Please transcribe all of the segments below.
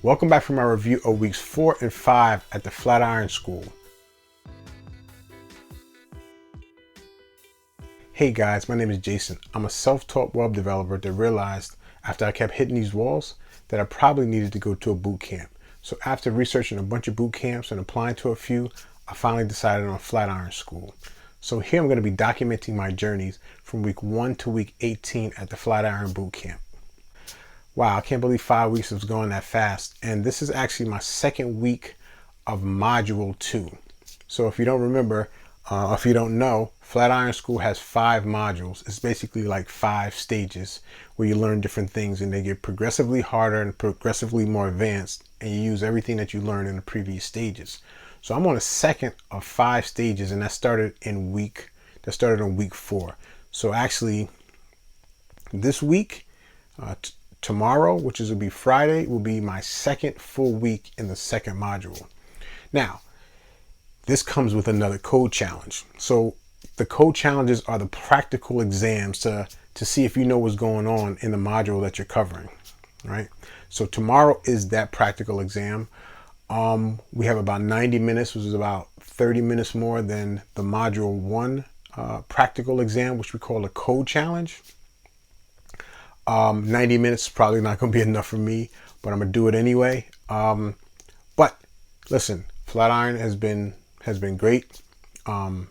Welcome back for my review of weeks 4 and 5 at the Flatiron School. Hey guys, my name is Jason. I'm a self-taught web developer that realized after I kept hitting these walls that I probably needed to go to a boot camp. So after researching a bunch of boot camps and applying to a few, I finally decided on Flatiron School. So here I'm going to be documenting my journeys from week 1 to week 18 at the Flatiron boot camp. Wow, I can't believe 5 weeks has gone that fast. And this is actually my second week of module 2. So if you don't remember, if you don't know, Flatiron School has 5 modules. It's basically like 5 stages where you learn different things and they get progressively harder and progressively more advanced, and you use everything that you learned in the previous stages. So I'm on the second of 5 stages, and that started on week 4. So actually this week, tomorrow, which will be Friday, will be my second full week in the second module. Now, this comes with another code challenge. So the code challenges are the practical exams to see if you know what's going on in the module that you're covering, right? So tomorrow is that practical exam. We have about 90 minutes, which is about 30 minutes more than the module 1 practical exam, which we call a code challenge. 90 minutes is probably not going to be enough for me, but I'm going to do it anyway. But listen, Flatiron has been great. Again,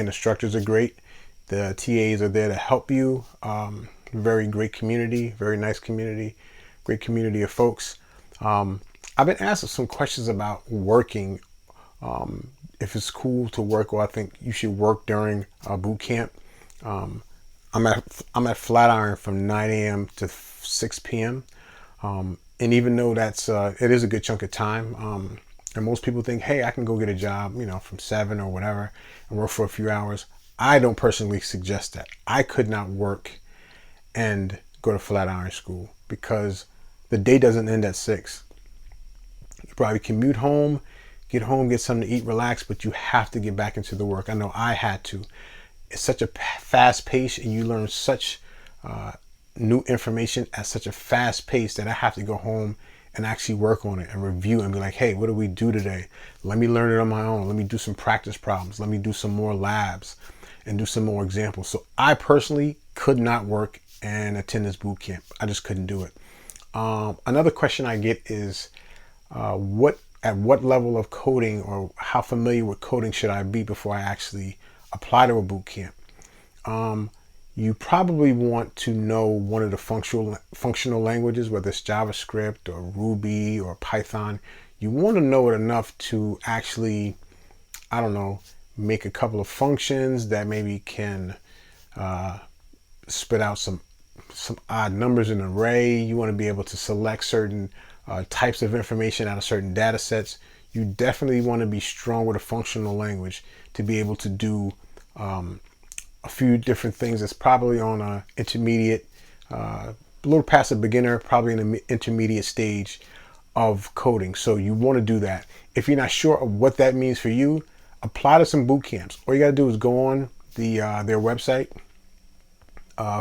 the structures are great. The TAs are there to help you. Very great community, very nice community, great community of folks. I've been asked some questions about working, if it's cool to work, or I think you should work during a boot camp. I'm at Flatiron from 9 a.m. to 6 p.m. And even though it is a good chunk of time, and most people think, hey, I can go get a job, from 7 or whatever and work for a few hours. I don't personally suggest that. I could not work and go to Flatiron School because the day doesn't end at 6. You probably commute home, get something to eat, relax, but you have to get back into the work. I know I had to. It's such a fast pace, and you learn such new information at such a fast pace that I have to go home and actually work on it and review and be like, hey, what do we do today? Let me learn it on my own. Let me do some practice problems. Let me do some more labs and do some more examples. So I personally could not work and attend this boot camp. I just couldn't do it. Another question I get is at what level of coding, or how familiar with coding should I be before I actually apply to a boot camp? You probably want to know one of the functional languages, whether it's JavaScript or Ruby or Python. You want to know it enough to actually, make a couple of functions that maybe can spit out some odd numbers in an array. You want to be able to select certain types of information out of certain data sets. You definitely want to be strong with a functional language to be able to do a few different things. That's probably on a intermediate, a little past a beginner, probably in the intermediate stage of coding. So you want to do that. If you're not sure of what that means for you, apply to some boot camps. All you got to do is go on their website,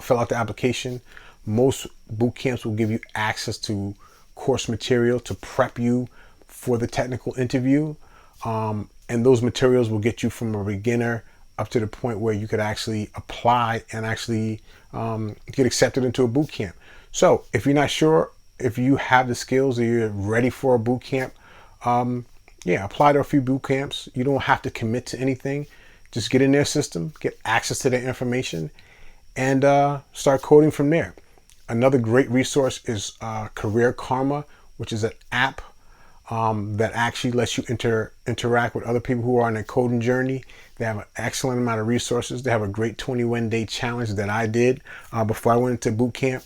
fill out the application. Most boot camps will give you access to course material to prep you for the technical interview. And those materials will get you from a beginner up to the point where you could actually apply and actually get accepted into a boot camp. So if you're not sure if you have the skills or you're ready for a boot camp, apply to a few boot camps. You don't have to commit to anything. Just get in their system, get access to their information, and start coding from there. Another great resource is Career Karma, which is an app that actually lets you interact with other people who are on a coding journey. They have an excellent amount of resources. They have a great 21-day challenge that I did before I went into boot camp.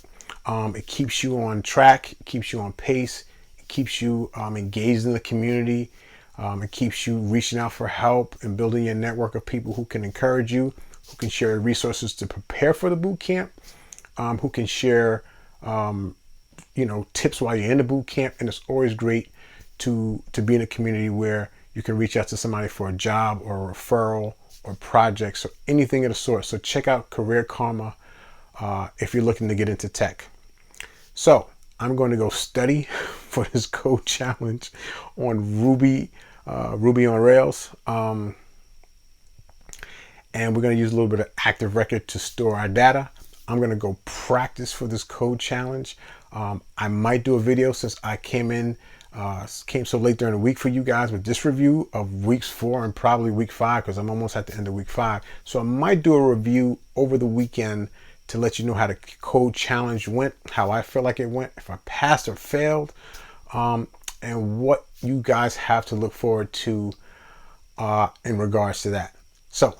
It keeps you on track, it keeps you on pace, it keeps you engaged in the community. It keeps you reaching out for help and building your network of people who can encourage you, who can share resources to prepare for the boot camp, who can share tips while you're in the boot camp. And it's always great to be in a community where you can reach out to somebody for a job or a referral or projects or anything of the sort. So check out Career Karma if you're looking to get into tech. So I'm going to go study for this code challenge on Ruby on Rails. And we're going to use a little bit of Active Record to store our data. I'm going to go practice for this code challenge. I might do a video since I came so late during the week for you guys with this review of weeks 4 and probably week 5, because I'm almost at the end of week 5. So I might do a review over the weekend to let you know how the code challenge went, how I feel like it went, if I passed or failed, and what you guys have to look forward to in regards to that. So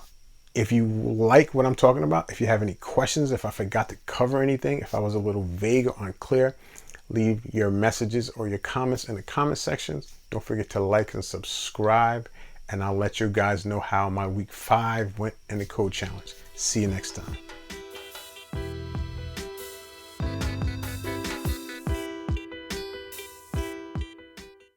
if you like what I'm talking about, if you have any questions, if I forgot to cover anything, if I was a little vague or unclear, leave your messages or your comments in the comment sections. Don't forget to like and subscribe, and I'll let you guys know how my week 5 went in the code challenge. See you next time.